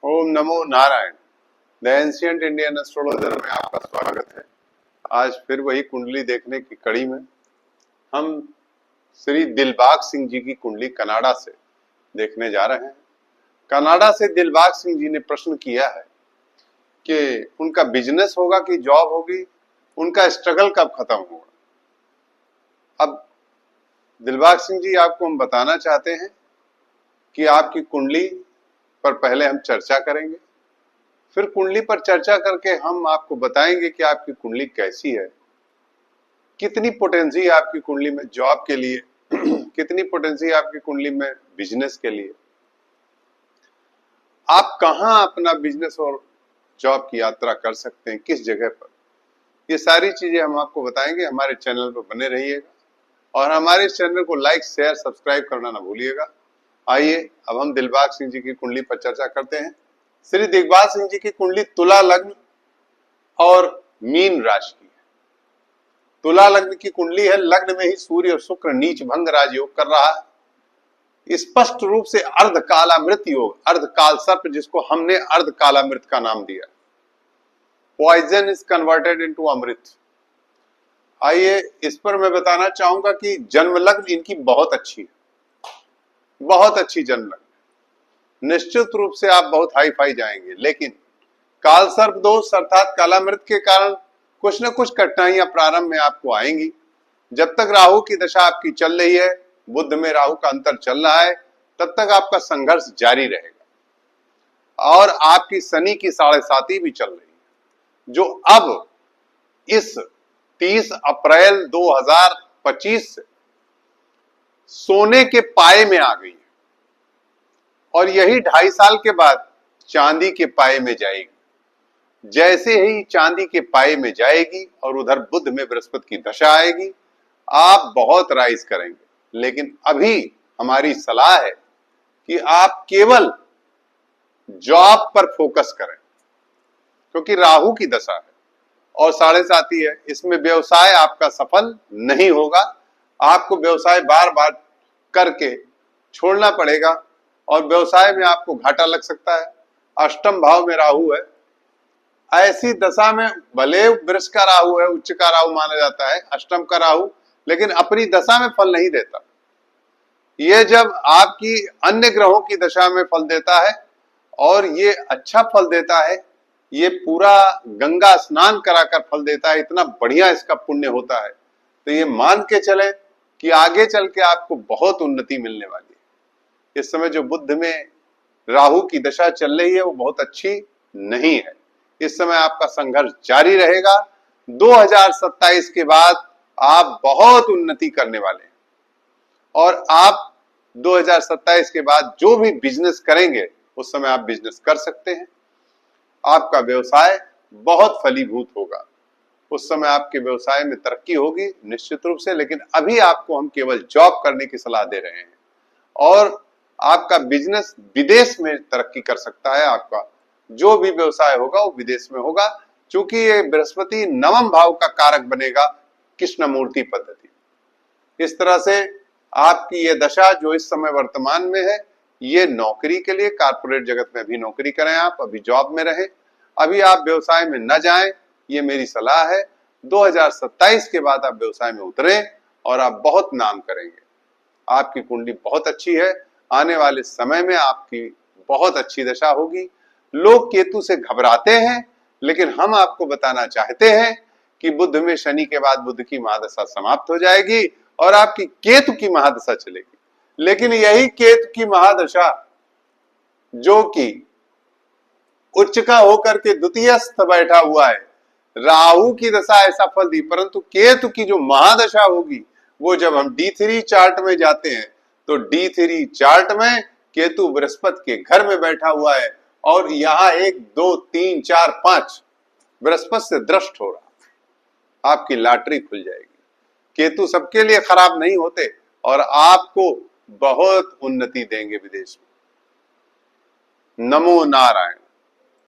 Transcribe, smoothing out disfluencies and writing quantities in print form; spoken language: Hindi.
Om NaMo Narayan. The ancient Indian astrologer में आपका स्वागत है। आज फिर वही कुंडली देखने की कड़ी में हम श्री दिलबाग सिंह जी की कुंडली कनाडा से देखने जा रहे हैं। कनाडा से दिलबाग सिंह जी ने प्रश्न किया है कि उनका बिजनेस होगा कि जॉब होगी, उनका स्ट्रगल कब खत्म होगा। अब दिलबाग सिंह जी, आपको हम बताना चाहते हैं कि आपकी कुंडली पर पहले हम चर्चा करेंगे, फिर कुंडली पर चर्चा करके हम आपको बताएंगे कि आपकी कुंडली कैसी है, कितनी पोटेंसी है आपकी कुंडली में जॉब के लिए, कितनी पोटेंसी है आपकी कुंडली में बिजनेस के लिए, आप कहां अपना बिजनेस और जॉब की यात्रा कर सकते हैं, किस जगह पर। ये सारी चीजें हम आपको बताएंगे। हमारे चैनल पर बने रहिएगा और हमारे चैनल को लाइक शेयर सब्सक्राइब करना ना भूलिएगा। आइए अब हम दिलबाग सिंह जी की कुंडली पर चर्चा करते हैं। श्री दिलबाग सिंह जी की कुंडली तुला लग्न और मीन राशि की है। तुला लग्न की कुंडली है। लग्न में ही सूर्य और शुक्र नीच भंग राजयोग कर रहा है। स्पष्ट रूप से अर्ध कालामृत योग, अर्ध काल सर्प, जिसको हमने अर्ध कालामृत का नाम दिया। पॉइजन इज कन्वर्टेड इनटू अमृत। आइए इस पर मैं बताना चाहूंगा कि जन्म लग्न इनकी बहुत अच्छी है, बहुत अच्छी जन्म लग्न। निश्चित रूप से आप बहुत हाई फाई जाएंगे, लेकिन काल सर्प दोष अर्थात कालामृत के कारण कुछ न कुछ कठिनाइयां प्रारंभ में आपको आएंगी। जब तक राहु की दशा आपकी चल रही है, बुध में राहु का अंतर चल रहा है, तब तक आपका संघर्ष जारी रहेगा। और आपकी शनि की 7.5 भी चल रही है, जो अब इस 30 अप्रैल 2025 से सोने के पाए में आ गई है और यही 2.5 साल के बाद चांदी के पाए में जाएगी। जैसे ही चांदी के पाए में जाएगी और उधर बुध में बृहस्पति की दशा आएगी, आप बहुत राइज करेंगे। लेकिन अभी हमारी सलाह है कि आप केवल जॉब पर फोकस करें, क्योंकि राहु की दशा है और 7.5 है। इसमें व्यवसाय आपका सफल नहीं होगा। आपको व्यवसाय बार बार करके छोड़ना पड़ेगा और व्यवसाय में आपको घाटा लग सकता है। अष्टम भाव में राहु है। ऐसी दशा में भले वृष का राहु है, उच्च का राहु माना जाता है, अष्टम का राहु, लेकिन अपनी दशा में फल नहीं देता। ये जब आपकी अन्य ग्रहों की दशा में फल देता है और ये अच्छा फल देता है, ये पूरा गंगा स्नान कराकर फल देता है, इतना बढ़िया इसका पुण्य होता है। तो ये मान के चले कि आगे चल के आपको बहुत उन्नति मिलने वाली है। इस समय जो बुध में राहु की दशा चल रही है वो बहुत अच्छी नहीं है। इस समय आपका संघर्ष जारी रहेगा। 2027 के बाद आप बहुत उन्नति करने वाले हैं और आप 2027 के बाद जो भी बिजनेस करेंगे उस समय आप बिजनेस कर सकते हैं। आपका व्यवसाय बहुत फलीभूत होगा। उस समय आपके व्यवसाय में तरक्की होगी निश्चित रूप से। लेकिन अभी आपको हम केवल जॉब करने की सलाह दे रहे हैं और आपका बिजनेस विदेश में तरक्की कर सकता है। आपका जो भी व्यवसाय होगा वो विदेश में होगा, क्योंकि ये बृहस्पति नवम भाव का कारक बनेगा कृष्णमूर्ति पद्धति। इस तरह से आपकी ये दशा जो इस समय वर्तमान में है, ये नौकरी के लिए, कारपोरेट जगत में भी नौकरी करें, आप अभी जॉब में रहें, अभी आप व्यवसाय में न जाएं, ये मेरी सलाह है। 2027 के बाद आप व्यवसाय में उतरें और आप बहुत नाम करेंगे। आपकी कुंडली बहुत अच्छी है। आने वाले समय में आपकी बहुत अच्छी दशा होगी। लोग केतु से घबराते हैं, लेकिन हम आपको बताना चाहते हैं कि बुध में शनि के बाद बुध की महादशा समाप्त हो जाएगी और आपकी केतु की महादशा चलेगी। लेकिन यही केतु की महादशा, जो कि उच्च का होकर के द्वितीयस्थ बैठा हुआ है, राहु की दशा ऐसा फल दी, परंतु केतु की जो महादशा होगी वो जब हम D3 चार्ट में जाते हैं तो D3 चार्ट में केतु बृहस्पति के घर में बैठा हुआ है और यहां 1 2 3 4 5 बृहस्पति से दृष्ट हो रहा। आपकी लॉटरी खुल जाएगी। केतु सबके लिए खराब नहीं होते और आपको बहुत उन्नति देंगे विदेश में। नमो नारायण।